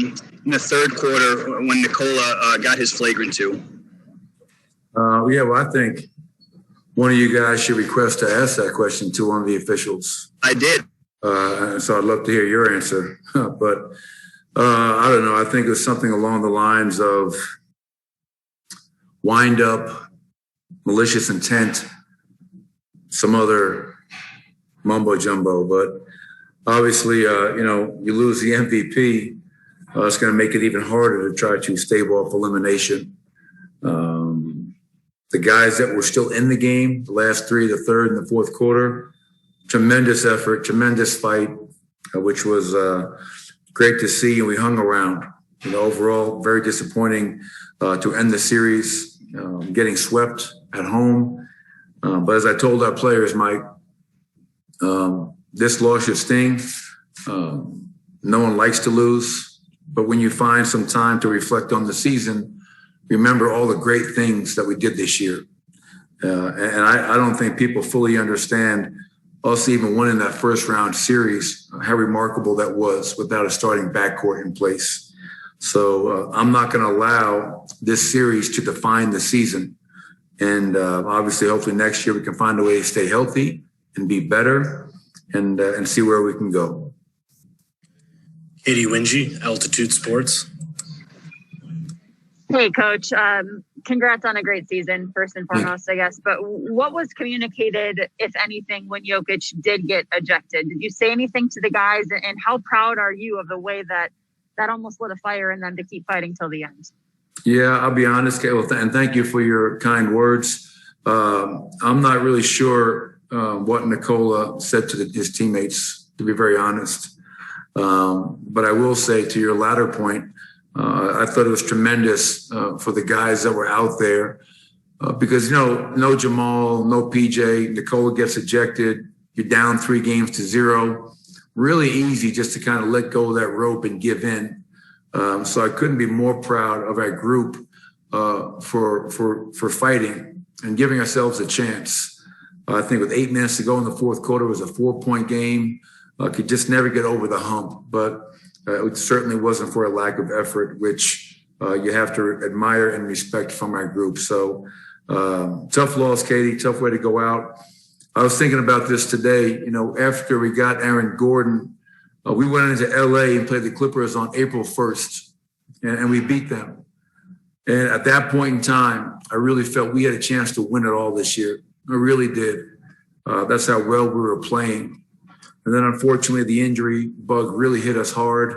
in the third quarter when Nikola got his flagrant two? Well, I think one of you guys should request to ask that question to one of the officials. I did. So I'd love to hear your answer. But I don't know. I think it was something along the lines of wind up, malicious intent, some other mumbo jumbo. But obviously, you lose the MVP. It's going to make it even harder to try to stave off elimination. The guys that were still in the game, the last three, the third and the fourth quarter, tremendous effort, tremendous fight, which was great to see. And we hung around. Overall, very disappointing to end the series, getting swept at home. But as I told our players, Mike, this loss should sting. No one likes to lose. But when you find some time to reflect on the season, remember all the great things that we did this year. And I don't think people fully understand us even winning that first round series, how remarkable that was without a starting backcourt in place. So I'm not going to allow this series to define the season. And obviously, hopefully next year we can find a way to stay healthy and be better and see where we can go. Katie Wingy, Altitude Sports. Hey, Coach. Congrats on a great season, first and foremost, I guess. But what was communicated, if anything, when Jokic did get ejected? Did you say anything to the guys? And how proud are you of the way that almost lit a fire in them to keep fighting till the end? Yeah, I'll be honest, Kayla, and thank you for your kind words. I'm not really sure what Nikola said to his teammates, to be very honest. But I will say to your latter point, I thought it was tremendous for the guys that were out there because, no Jamal, no PJ, Nikola gets ejected. You're down 3-0. Really easy just to kind of let go of that rope and give in. So I couldn't be more proud of our group for fighting and giving ourselves a chance. I think with 8 minutes to go in the fourth quarter, it was a 4-point game. Could just never get over the hump, but it certainly wasn't for a lack of effort, which you have to admire and respect from our group. So tough loss, Katie, tough way to go out. I was thinking about this today. After we got Aaron Gordon, we went into LA and played the Clippers on April 1st, and we beat them. And at that point in time, I really felt we had a chance to win it all this year. I really did. That's how well we were playing. And then, unfortunately, the injury bug really hit us hard,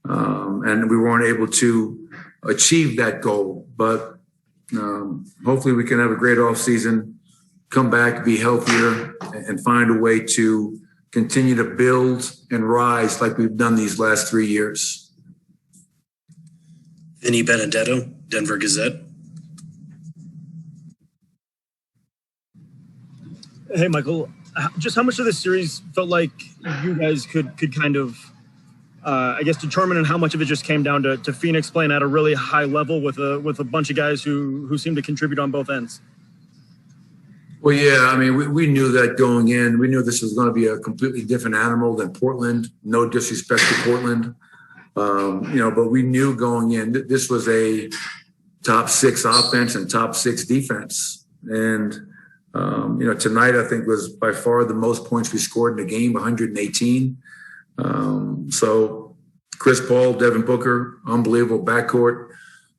and we weren't able to achieve that goal. But hopefully we can have a great offseason, come back, be healthier, and find a way to continue to build and rise like we've done these last 3 years. Vinny Benedetto, Denver Gazette. Hey, Michael. Just how much of this series felt like you guys could kind of, determine, and how much of it just came down to Phoenix playing at a really high level with a bunch of guys who seem to contribute on both ends? Well, yeah, I mean, we knew that going in. We knew this was going to be a completely different animal than Portland. No disrespect to Portland, but we knew going in that this was a top 6 offense and top 6 defense, and. Tonight I think was by far the most points we scored in the game, 118. So Chris Paul, Devin Booker, unbelievable backcourt,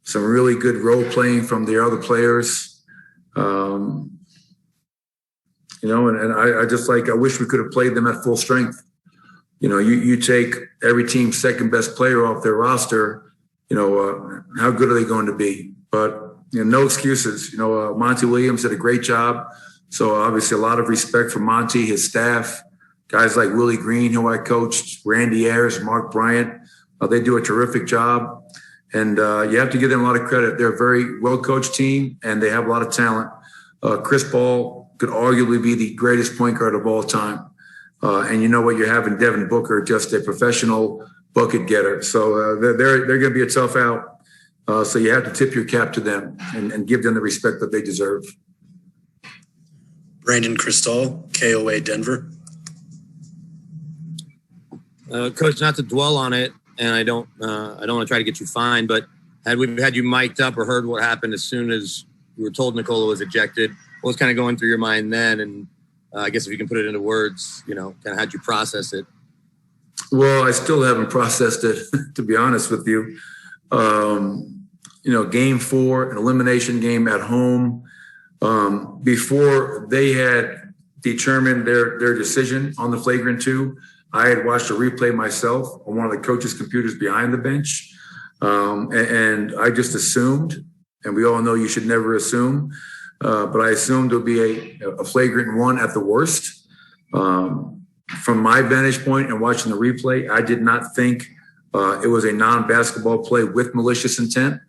some really good role playing from the other players. And I wish we could have played them at full strength. You take every team's second best player off their roster, how good are they going to be? But no excuses. Monty Williams did a great job. So obviously a lot of respect for Monty, his staff, guys like Willie Green, who I coached, Randy Ayers, Mark Bryant. They do a terrific job. And you have to give them a lot of credit. They're a very well-coached team, and they have a lot of talent. Chris Paul could arguably be the greatest point guard of all time. And you know what you have in Devin Booker, just a professional bucket getter. So they're going to be a tough out. So you have to tip your cap to them and give them the respect that they deserve. Brandon Cristal, KOA Denver. Coach, not to dwell on it, and I don't want to try to get you fined, but had we had you mic'd up or heard what happened as soon as you were told Nikola was ejected, what was kind of going through your mind then? And I guess if you can put it into words, kind of how'd you process it? Well, I still haven't processed it, to be honest with you. Game 4, an elimination game at home. Before they had determined their decision on the flagrant 2, I had watched a replay myself on one of the coaches' computers behind the bench. And I just assumed, and we all know you should never assume, but I assumed it would be a flagrant 1 at the worst. From my vantage point and watching the replay, I did not think it was a non-basketball play with malicious intent.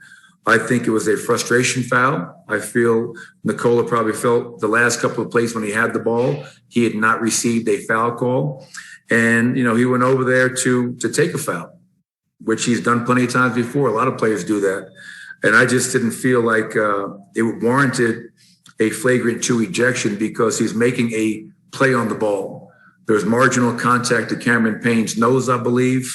I think it was a frustration foul. I feel Nikola probably felt the last couple of plays when he had the ball, he had not received a foul call. And, he went over there to take a foul, which he's done plenty of times before. A lot of players do that. And I just didn't feel like it warranted a flagrant 2 ejection because he's making a play on the ball. There's marginal contact to Cameron Payne's nose, I believe.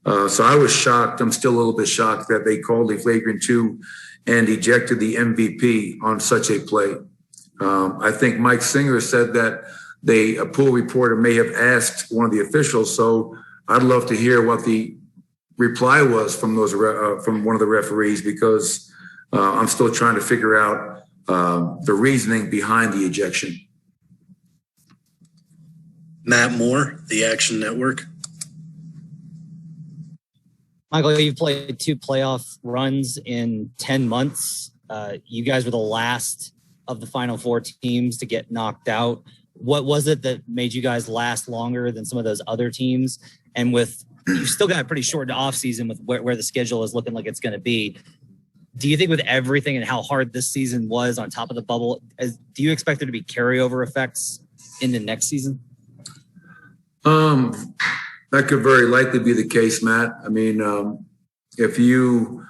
So I was shocked. I'm still a little bit shocked that they called a flagrant 2 and ejected the MVP on such a play. I think Mike Singer said that a pool reporter may have asked one of the officials. So I'd love to hear what the reply was from from one of the referees, because I'm still trying to figure out the reasoning behind the ejection. Matt Moore, the Action Network. Michael, you've played 2 playoff runs in 10 months. You guys were the last of the Final 4 teams to get knocked out. What was it that made you guys last longer than some of those other teams? And you've still got a pretty short off season with where the schedule is looking like it's going to be. Do you think with everything and how hard this season was on top of the bubble, do you expect there to be carryover effects into next season? That could very likely be the case, Matt. I mean, if you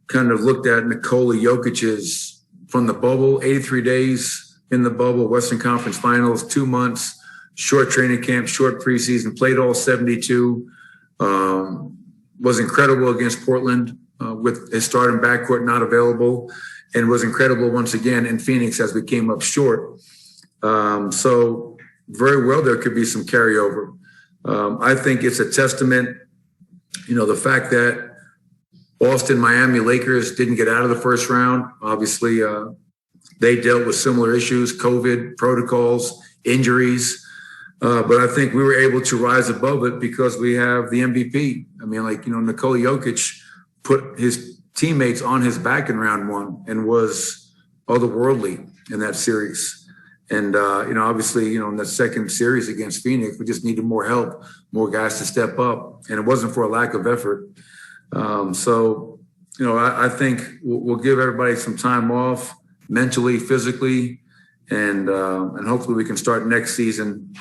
kind of looked at Nikola Jokic's from the bubble, 83 days in the bubble, Western Conference Finals, 2 months, short training camp, short preseason, played all 72, was incredible against Portland with his starting backcourt not available, and was incredible once again in Phoenix as we came up short. So very well, there could be some carryover. I think it's a testament, the fact that Boston, Miami, Lakers didn't get out of the first round. Obviously, they dealt with similar issues, COVID, protocols, injuries. But I think we were able to rise above it because we have the MVP. I mean, Nikola Jokic put his teammates on his back in round 1 and was otherworldly in that series. And, obviously, in the second series against Phoenix, we just needed more help, more guys to step up. And it wasn't for a lack of effort. I think we'll give everybody some time off mentally, physically, and hopefully we can start next season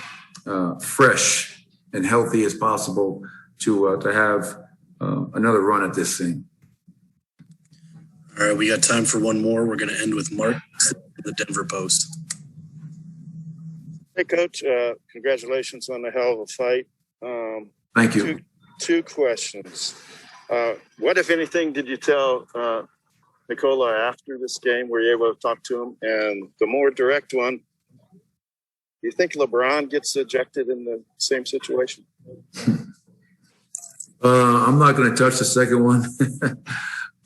fresh and healthy as possible to have another run at this thing. All right, we got time for one more. We're going to end with Mark, the Denver Post. Hey, Coach, congratulations on the hell of a fight. Thank you. Two questions. What, if anything, did you tell Nikola after this game? Were you able to talk to him? And the more direct one, do you think LeBron gets ejected in the same situation? I'm not going to touch the second one.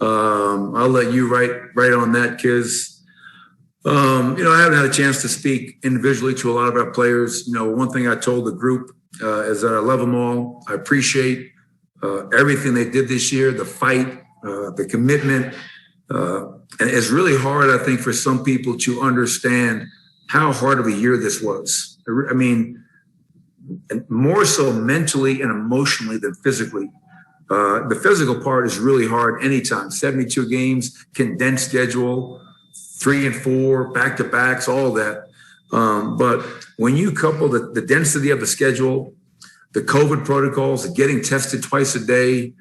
I'll let you write on that, because I haven't had a chance to speak individually to a lot of our players. One thing I told the group is that I love them all. I appreciate everything they did this year, the fight, the commitment. And it's really hard, I think, for some people to understand how hard of a year this was. I mean, more so mentally and emotionally than physically. The physical part is really hard anytime. 72 games, condensed schedule, 3 and 4, back-to-backs, all that. But when you couple the density of the schedule, the COVID protocols, getting tested twice a day,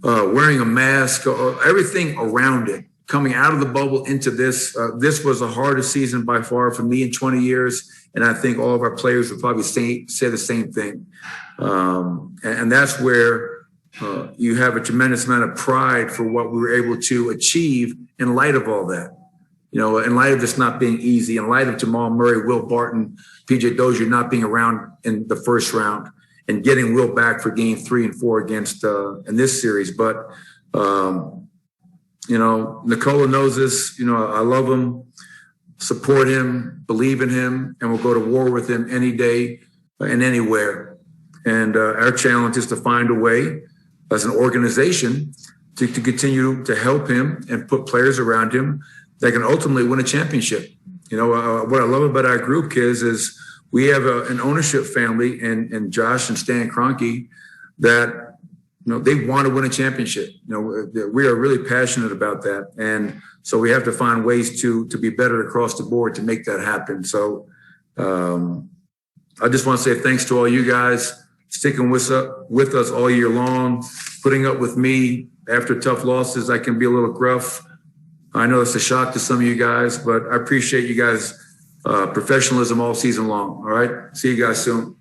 wearing a mask, everything around it, coming out of the bubble into this, this was the hardest season by far for me in 20 years. And I think all of our players would probably say the same thing. And that's where you have a tremendous amount of pride for what we were able to achieve in light of all that. You know, in light of this not being easy, in light of Jamal Murray, Will Barton, PJ Dozier not being around in the first round, and getting Will back for game 3 and 4 against in this series. But you know, Nikola knows this. You know, I love him, support him, believe in him, and we'll go to war with him any day and anywhere. And our challenge is to find a way as an organization to continue to help him and put players around him that can ultimately win a championship. You know, what I love about our group, kids, is we have an ownership family and Josh and Stan Kroenke that, you know, they want to win a championship. You know, we are really passionate about that. And so we have to find ways to be better across the board to make that happen. So I just want to say thanks to all you guys sticking with us all year long, putting up with me after tough losses. I can be a little gruff. I know it's a shock to some of you guys, but I appreciate you guys' professionalism all season long. All right. See you guys soon.